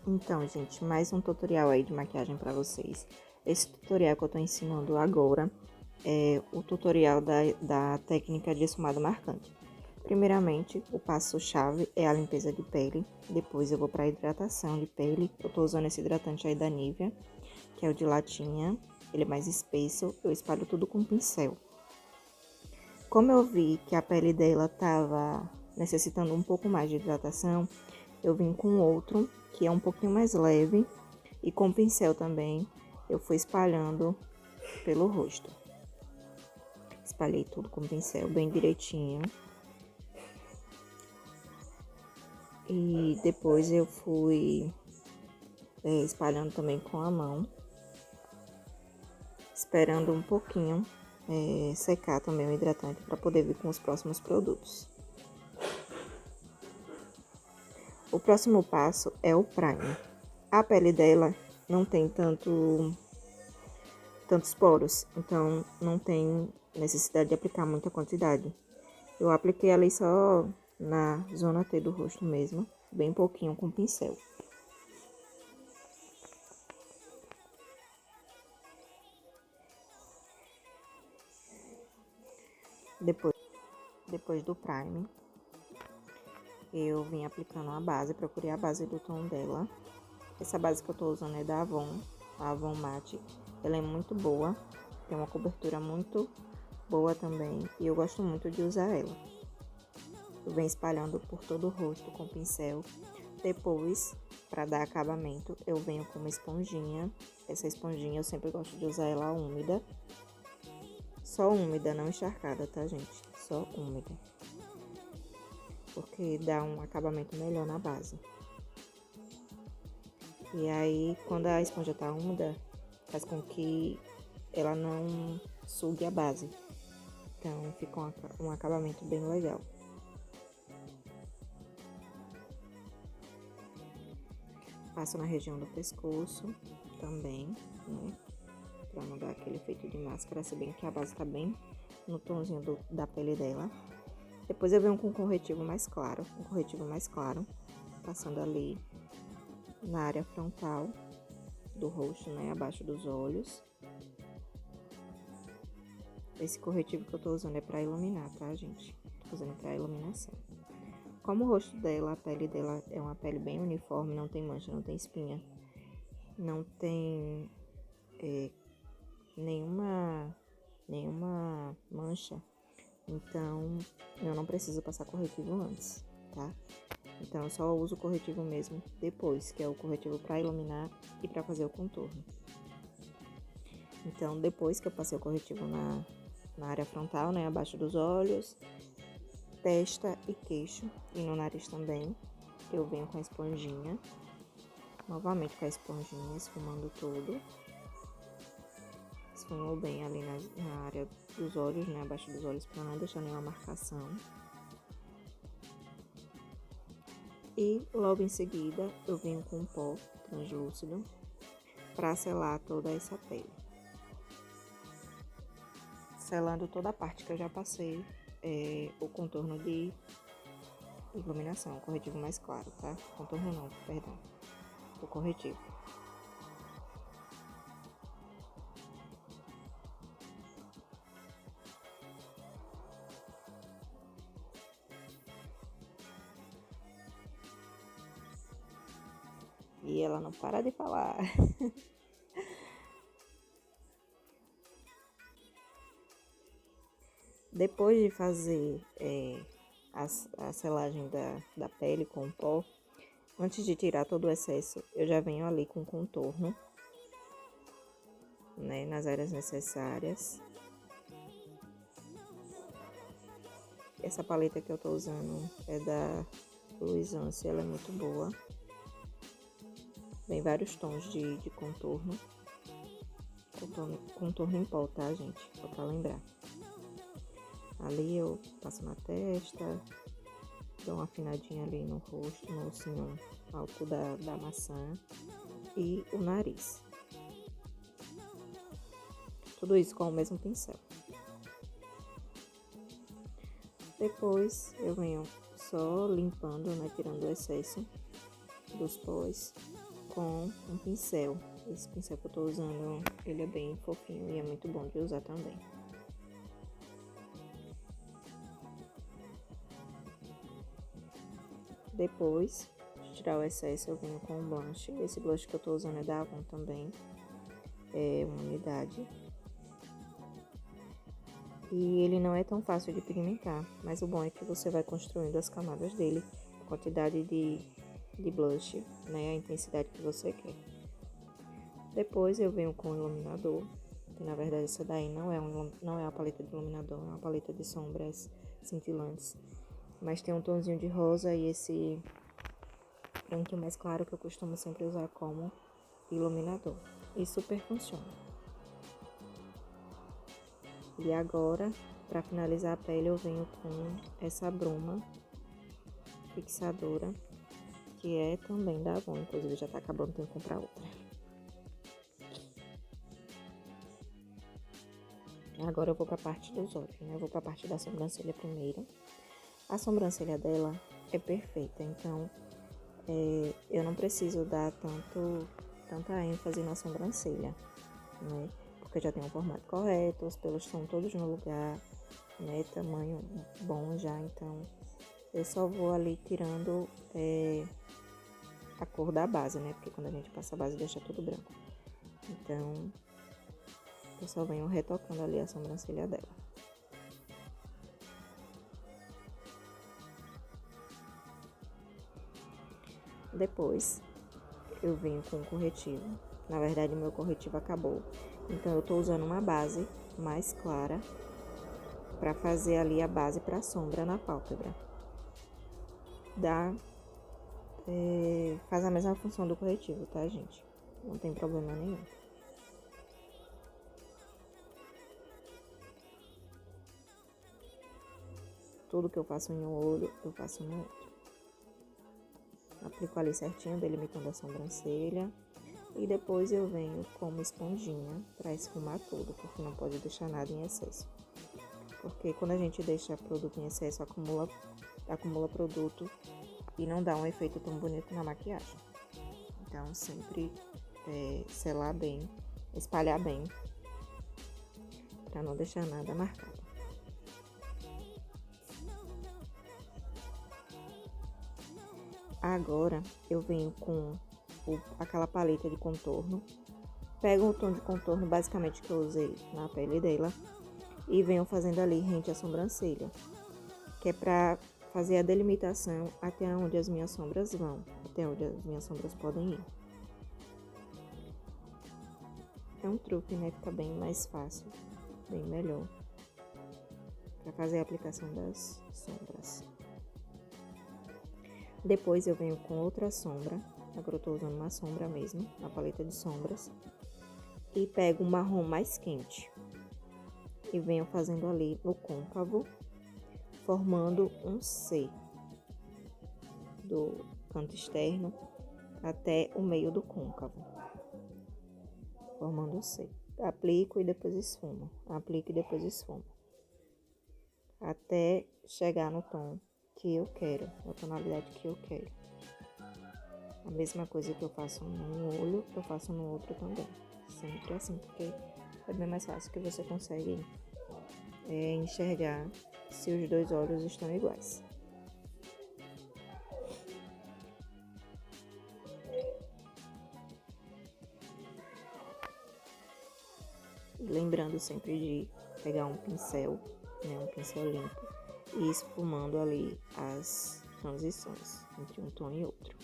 Então, gente, mais um tutorial aí de maquiagem pra vocês. Esse tutorial que eu tô ensinando agora é o tutorial da técnica de esfumado marcante. Primeiramente, o passo-chave é a limpeza de pele. Depois eu vou pra hidratação de pele. Eu tô usando esse hidratante aí da Nivea, que é o de latinha. Ele é mais espesso. Eu espalho tudo com pincel. Como eu vi que a pele dela tava necessitando um pouco mais de hidratação, eu vim com outro, que é um pouquinho mais leve, e com pincel também, eu fui espalhando pelo rosto. Espalhei tudo com pincel bem direitinho. E depois eu fui espalhando também com a mão, esperando um pouquinho secar também o hidratante para poder vir com os próximos produtos. O próximo passo é o primer. A pele dela não tem tantos poros, então não tem necessidade de aplicar muita quantidade. Eu apliquei ali só na zona T do rosto mesmo, bem pouquinho com pincel. Depois do primer, eu vim aplicando a base, procurei a base do tom dela. Essa base que eu tô usando é da Avon, a Avon Matte. Ela é muito boa, tem uma cobertura muito boa também, e eu gosto muito de usar ela. Eu venho espalhando por todo o rosto com pincel. Depois, para dar acabamento, eu venho com uma esponjinha. Essa esponjinha eu sempre gosto de usar ela úmida. Só úmida, não encharcada, tá, gente? Só úmida. Porque dá um acabamento melhor na base. E aí, quando a esponja tá úmida, faz com que ela não sugue a base. Então, fica um acabamento bem legal. Passo na região do pescoço também, né? Pra não dar aquele efeito de máscara, se bem que a base tá bem no tomzinho da pele dela. Depois eu venho com um corretivo mais claro, passando ali na área frontal do rosto, né? Abaixo dos olhos. Esse corretivo que eu tô usando é pra iluminar, tá, gente? Tô fazendo pra iluminação. Como o rosto dela, a pele dela é uma pele bem uniforme, não tem mancha, não tem espinha, não tem nenhuma mancha, então eu não preciso passar corretivo antes, tá? Então eu só uso o corretivo mesmo depois, que é o corretivo pra iluminar e pra fazer o contorno. Então depois que eu passei o corretivo na área frontal, né, abaixo dos olhos, testa e queixo, e no nariz também, eu venho com a esponjinha, novamente com a esponjinha, esfumando tudo. Esfumou bem ali na área dos olhos, né, abaixo dos olhos, para não deixar nenhuma marcação. E logo em seguida, eu venho com um pó translúcido para selar toda essa pele. Selando toda a parte que eu já passei o contorno de iluminação, o corretivo mais claro, tá? Contorno não, perdão, o corretivo. E ela não para de falar. Depois de fazer a selagem da pele com o pó, antes de tirar todo o excesso, eu já venho ali com contorno, né, nas áreas necessárias. Essa paleta que eu tô usando é da Luisance, ela é muito boa. Vem vários tons de contorno. Contorno em pó, tá, gente? Só pra lembrar. Ali eu passo na testa, dou uma afinadinha ali no rosto, no ossinho alto da maçã e o nariz. Tudo isso com o mesmo pincel. Depois eu venho só limpando, né, tirando o excesso dos pós com um pincel. Esse pincel que eu tô usando, ele é bem fofinho e é muito bom de usar também. Depois de tirar o excesso, eu venho com um blush. Esse blush que eu tô usando é da Avon também. É uma unidade. E ele não é tão fácil de pigmentar, mas o bom é que você vai construindo as camadas dele, a quantidade de blush, né, a intensidade que você quer. Depois eu venho com o iluminador, que na verdade essa daí não é uma paleta de iluminador, é uma paleta de sombras cintilantes. Mas tem um tonzinho de rosa e esse branquinho mais claro que eu costumo sempre usar como iluminador. E super funciona. E agora, para finalizar a pele, eu venho com essa bruma fixadora, que é também da Avon, inclusive já tá acabando, tenho que comprar outra. Agora eu vou pra parte dos olhos, né? Eu vou pra parte da sobrancelha primeiro. A sobrancelha dela é perfeita, então eu não preciso dar tanta ênfase na sobrancelha, né? Porque já tem um formato correto, os pelos estão todos no lugar, né? Tamanho bom já, então eu só vou ali tirando a cor da base, né? Porque quando a gente passa a base deixa tudo branco. Então eu só venho retocando ali a sobrancelha dela. Depois eu venho com o corretivo. Na verdade, meu corretivo acabou. Então eu tô usando uma base mais clara para fazer ali a base para sombra na pálpebra. Faz a mesma função do corretivo, tá, gente? Não tem problema nenhum. Tudo que eu faço em um olho, eu faço no outro. Aplico ali certinho, delimitando a sobrancelha. E depois eu venho com uma esponjinha para esfumar tudo, porque não pode deixar nada em excesso. Porque quando a gente deixa produto em excesso, acumula produto e não dá um efeito tão bonito na maquiagem. Então, sempre selar bem, espalhar bem, para não deixar nada marcado. Agora, eu venho com aquela paleta de contorno. Pego o tom de contorno, basicamente, que eu usei na pele dela. E venho fazendo ali rente à sobrancelha. Que é pra fazer a delimitação até onde as minhas sombras vão. Até onde as minhas sombras podem ir. É um truque, né? Fica bem mais fácil. Bem melhor. Pra fazer a aplicação das sombras. Depois eu venho com outra sombra. Agora eu tô usando uma sombra mesmo, na paleta de sombras. E pego um marrom mais quente. E venho fazendo ali no côncavo, formando um C. Do canto externo até o meio do côncavo. Formando um C. Aplico e depois esfumo. Aplico e depois esfumo. Até chegar no tom que eu quero, na tonalidade que eu quero. A mesma coisa que eu faço num olho, eu faço no outro também. Sempre assim, porque é bem mais fácil que você consegue enxergar se os dois olhos estão iguais. Lembrando sempre de pegar um pincel, né, um pincel limpo, e ir esfumando ali as transições entre um tom e outro.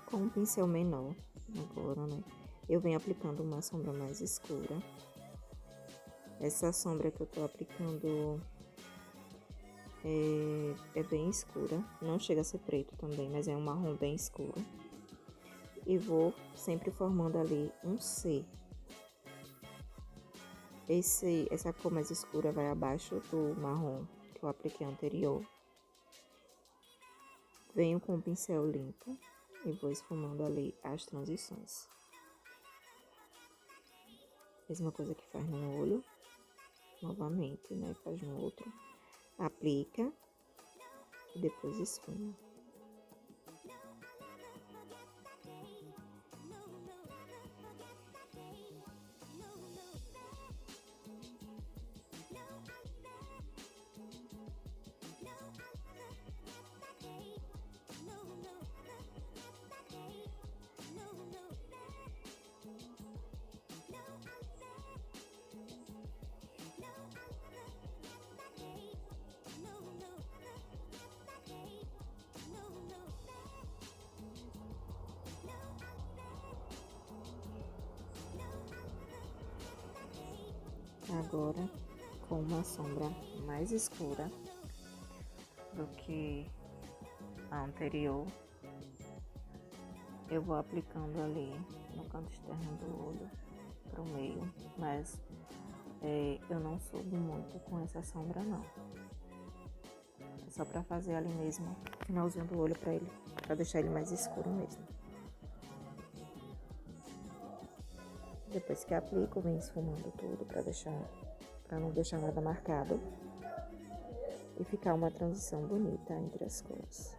Com um pincel menor, agora, né, eu venho aplicando uma sombra mais escura. Essa sombra que eu tô aplicando é bem escura, não chega a ser preto também, mas é um marrom bem escuro. E vou sempre formando ali um C. Essa cor mais escura vai abaixo do marrom que eu apliquei anterior. Venho com o pincel limpo e vou esfumando ali as transições. Mesma coisa que faz no olho. Novamente. novamente, né? Faz no outro. Aplica e depois esfuma. Agora, com uma sombra mais escura do que a anterior, eu vou aplicando ali no canto externo do olho, pro meio, mas eu não subo muito com essa sombra não. É só pra fazer ali mesmo, no finalzinho do olho, pra deixar ele mais escuro mesmo. Depois que aplico, venho esfumando tudo pra não deixar nada marcado e ficar uma transição bonita entre as cores.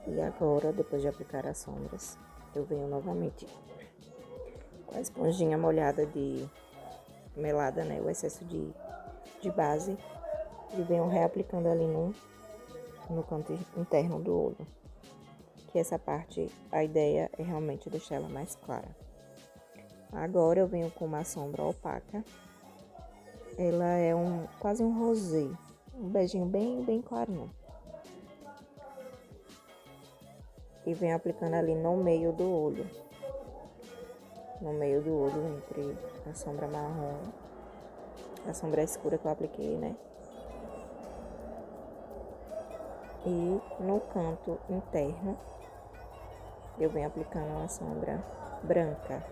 E agora, depois de aplicar as sombras, eu venho novamente com a esponjinha molhada de melada, né? O excesso de base. E venho reaplicando ali no canto interno do olho. Que essa parte, a ideia é realmente deixar ela mais clara. Agora eu venho com uma sombra opaca. Ela é quase um rosé. Um beijinho bem clarinho. E venho aplicando ali no meio do olho. No meio do olho, entre a sombra marrom, a sombra escura que eu apliquei, né? E no canto interno, eu venho aplicando uma sombra branca,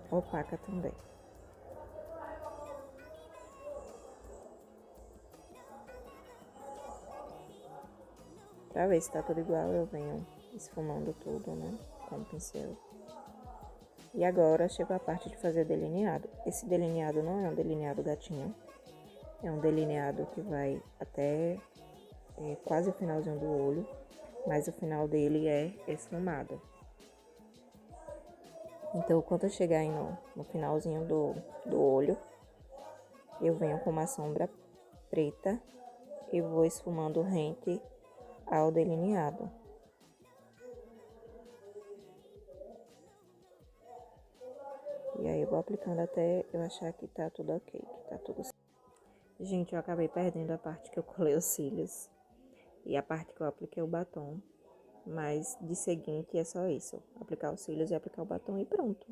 opaca também. Pra ver se tá tudo igual, eu venho esfumando tudo, né? Com o pincel. E agora chegou a parte de fazer o delineado. Esse delineado não é um delineado gatinho. É um delineado que vai até quase o finalzinho do olho. Mas o final dele é esfumado. Então, quando eu chegar aí no finalzinho do olho, eu venho com uma sombra preta e vou esfumando rente ao delineado. E aí eu vou aplicando até eu achar que tá tudo ok, que tá tudo certo. Gente, eu acabei perdendo a parte que eu colei os cílios e a parte que eu apliquei o batom. Mas de seguinte é só isso, aplicar os cílios e aplicar o batom e pronto.